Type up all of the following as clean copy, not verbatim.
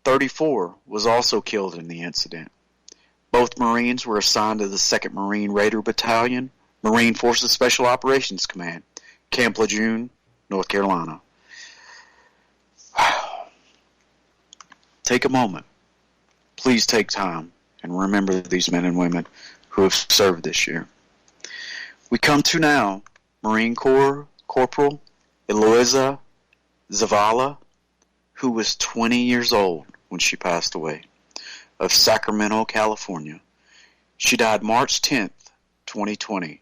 34 was also killed in the incident. Both Marines were assigned to the 2nd Marine Raider Battalion, Marine Forces Special Operations Command, Camp Lejeune, North Carolina. Take a moment. Please take time and remember these men and women who have served this year. We come to now Marine Corps Corporal Eloisa Zavala, who was 20 years old when she passed away, of Sacramento, California. She died March 10th, 2020,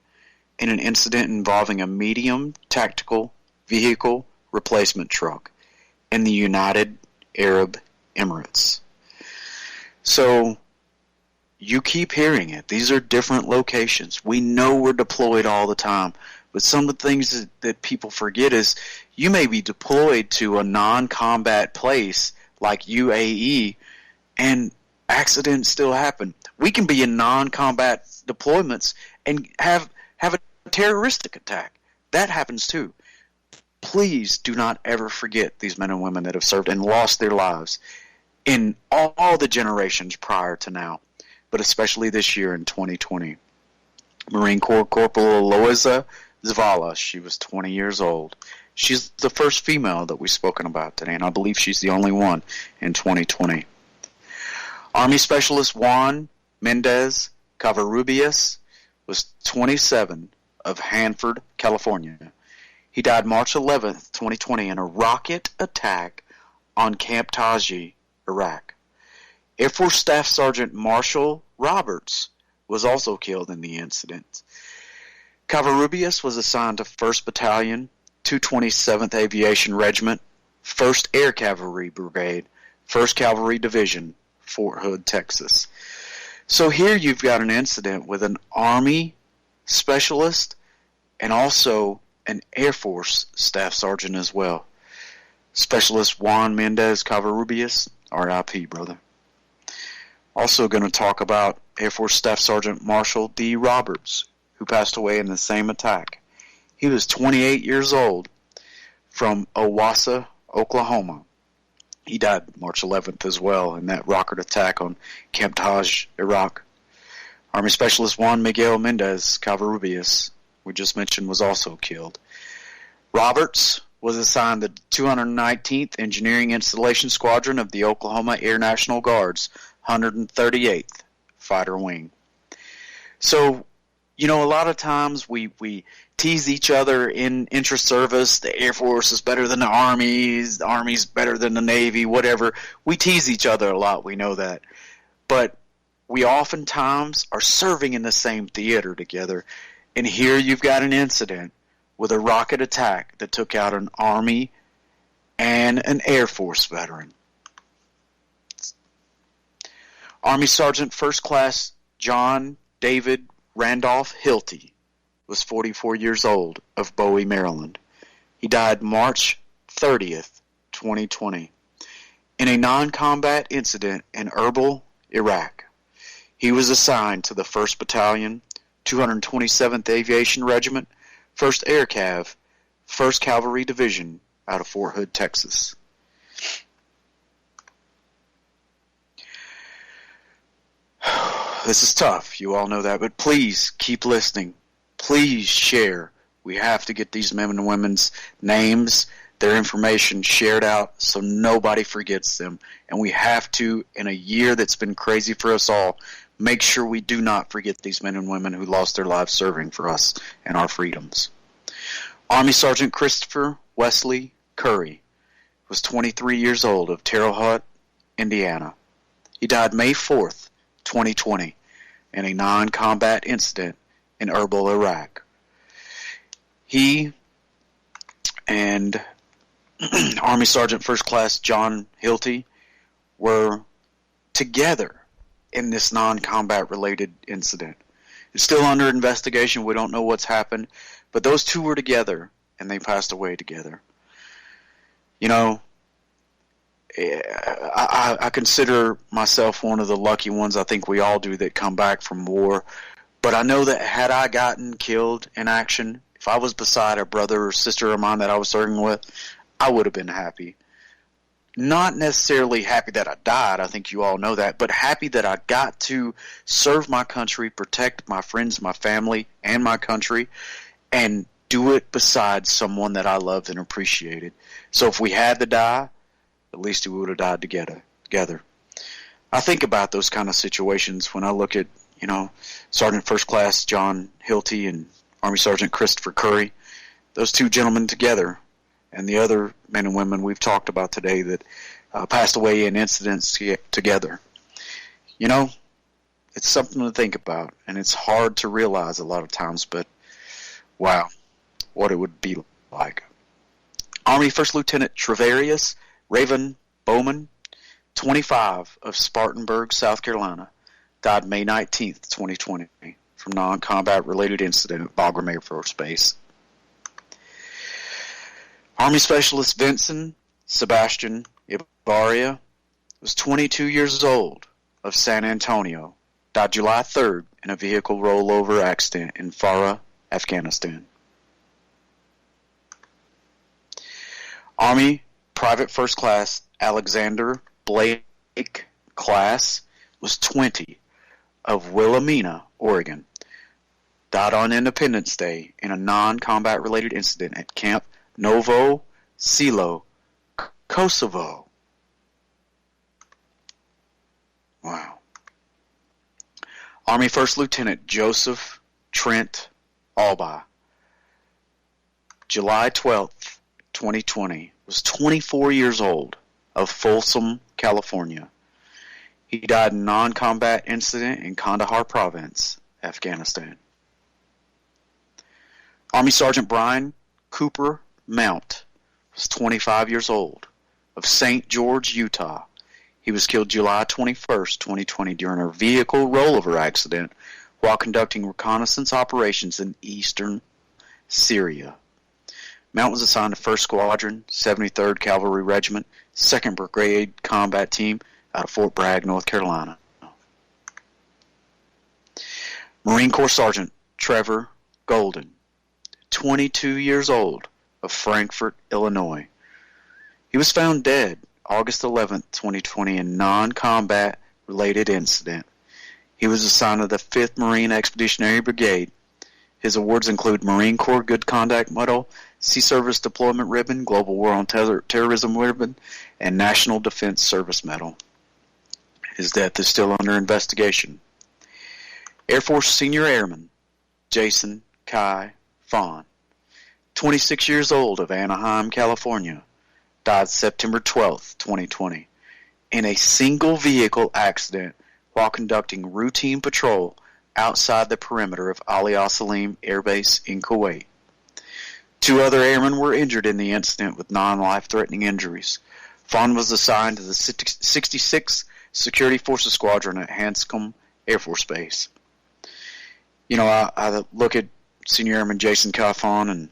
in an incident involving a medium tactical vehicle replacement truck in the United Arab Emirates. So, you keep hearing it. These are different locations. We know we're deployed all the time, but some of the things that people forget is you may be deployed to a non-combat place like UAE, and accidents still happen. We can be in non-combat deployments and have a terroristic attack. That happens too. Please do not ever forget these men and women that have served and lost their lives in all the generations prior to now, but especially this year in 2020. Marine Corps Corporal Eloisa Zavala, she was 20 years old. She's the first female that we've spoken about today, and I believe she's the only one in 2020. Army Specialist Juan Mendez Covarrubias was 27 of Hanford, California. He died March 11th, 2020 in a rocket attack on Camp Taji, Iraq. Air Force Staff Sergeant Marshall Roberts was also killed in the incident. Covarrubias was assigned to 1st Battalion, 227th Aviation Regiment, 1st Air Cavalry Brigade, 1st Cavalry Division, Fort Hood, Texas. So here you've got an incident with an Army specialist and also an Air Force Staff Sergeant as well. Specialist Juan Mendez Covarrubias, RIP, brother. Also going to talk about Air Force Staff Sergeant Marshall D. Roberts, who passed away in the same attack. He was 28 years old from Owassa, Oklahoma. He died March 11th as well in that rocket attack on Camp Taj, Iraq. Army Specialist Juan Miguel Mendez Covarrubias, we just mentioned, was also killed. Roberts was assigned the 219th Engineering Installation Squadron of the Oklahoma Air National Guard's 138th Fighter Wing. So, you know, a lot of times we tease each other in intra-service. The Air Force is better than the Army's better than the Navy, whatever. We tease each other a lot, we know that. But we oftentimes are serving in the same theater together. And here you've got an incident with a rocket attack that took out an Army and an Air Force veteran. Army Sergeant First Class John David Randolph Hilty was 44 years old of Bowie, Maryland. He died March 30th, 2020, in a non-combat incident in Erbil, Iraq. He was assigned to the 1st Battalion, 227th Aviation Regiment, 1st Air Cav, 1st Cavalry Division out of Fort Hood, Texas. This is tough, you all know that, but please keep listening. Please share. We have to get these men and women's names, their information shared out so nobody forgets them. And we have to, in a year that's been crazy for us all, make sure we do not forget these men and women who lost their lives serving for us and our freedoms. Army Sergeant Christopher Wesley Curry was 23 years old of Terre Haute, Indiana. He died May 4th, 2020, in a non-combat incident in Erbil, Iraq. He and Army Sergeant First Class John Hilty were together in this non-combat related incident. It's still under investigation. We don't know what's happened, but those two were together and they passed away together. You know, I consider myself one of the lucky ones. I think we all do that come back from war. But I know that had I gotten killed in action, if I was beside a brother or sister of mine that I was serving with, I would have been happy. not necessarily happy that I died, I think you all know that, but happy that I got to serve my country, protect my friends, my family, and my country, and do it beside someone that I loved and appreciated. So if we had to die, at least we would have died together. I think about those kind of situations when I look at, Sergeant First Class John Hilty and Army Sergeant Christopher Curry, those two gentlemen together, and the other men and women we've talked about today that passed away in incidents together. It's something to think about, and it's hard to realize a lot of times, but wow, what it would be like. Army First Lieutenant Travarius Raven Bowman, 25, of Spartanburg, South Carolina, died May 19th, 2020, from non-combat related incident at Bagram Air Force Base. Army Specialist Vincent Sebastian Ibarria was 22 years old, of San Antonio, died July 3rd in a vehicle rollover accident in Farah, Afghanistan. Army Private First Class Alexander Blake Class was 20, of Wilhelmina, Oregon, died on Independence Day in a non-combat related incident at Camp Novo Selo, Kosovo. Wow. Army First Lieutenant Joseph Trent Alba, July 12th, 2020, was 24 years old, of Folsom, California. He died in a non-combat incident in Kandahar Province, Afghanistan. Army Sergeant Brian Cooper Mount was 25 years old, of St. George, Utah. He was killed July 21st, 2020, during a vehicle rollover accident while conducting reconnaissance operations in eastern Syria. Mount was assigned to 1st Squadron, 73rd Cavalry Regiment, 2nd Brigade Combat Team out of Fort Bragg, North Carolina. Marine Corps Sergeant Trevor Golden, 22 years old, of Frankfort, Illinois. He was found dead August 11th, 2020, in non-combat related incident. He was assigned to the 5th Marine Expeditionary Brigade. His awards include Marine Corps Good Conduct Medal, Sea Service Deployment Ribbon, Global War on Terrorism Ribbon, and National Defense Service Medal. His death is still under investigation. Air Force Senior Airman Jason Kai Fawn, 26 years old, of Anaheim, California, died September 12th, 2020, in a single vehicle accident while conducting routine patrol outside the perimeter of Ali Al-Salim Air Base in Kuwait. 2 other airmen were injured in the incident with non-life-threatening injuries. Fawn was assigned to the 66th Security Forces Squadron at Hanscom Air Force Base. I look at Senior Airman Jason Fawn, and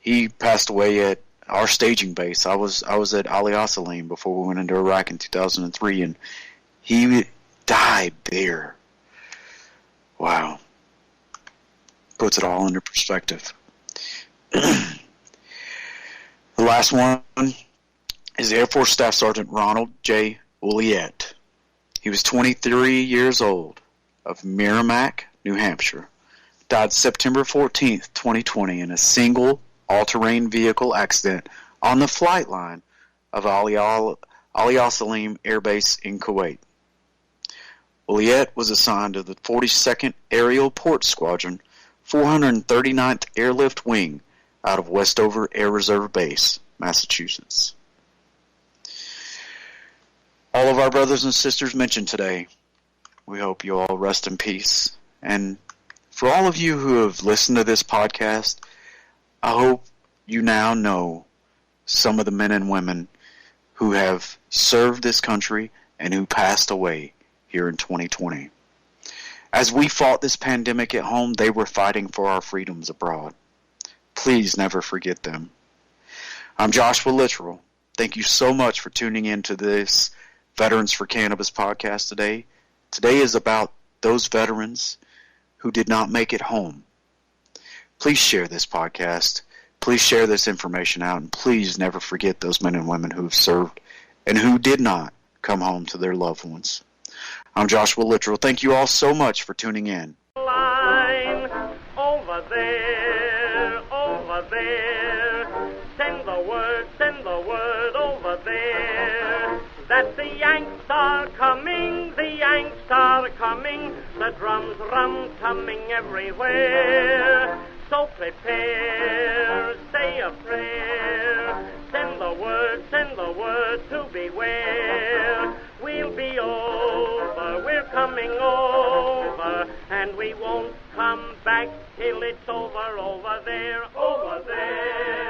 he passed away at our staging base. I was at Ali Al-Salim before we went into Iraq in 2003, and he died there. Wow. Puts it all into perspective. The last one is Air Force Staff Sergeant Ronald J. Ouliette. He was 23 years old, of Merrimack, New Hampshire. Died September 14th, 2020, in a single all-terrain vehicle accident on the flight line of Ali Al-Salim Air Base in Kuwait. Ouliette was assigned to the 42nd Aerial Port Squadron, 439th Airlift Wing, out of Westover Air Reserve Base, Massachusetts. All of our brothers and sisters mentioned today, we hope you all rest in peace. And for all of you who have listened to this podcast, I hope you now know some of the men and women who have served this country and who passed away here in 2020. As we fought this pandemic at home, they were fighting for our freedoms abroad. Please never forget them. I'm Joshua Littrell. Thank you so much for tuning in to this Veterans for Cannabis podcast today. Today is about those veterans who did not make it home. Please share this podcast. Please share this information out, and please never forget those men and women who have served and who did not come home to their loved ones. I'm Joshua Littrell. Thank you all so much for tuning in. Line over there, send the word over there, that the Yanks are coming, the drums rum-tumming everywhere. So prepare, say a prayer, send the word to beware. We'll be over, we're coming over, and we won't come back till it's over there, over there.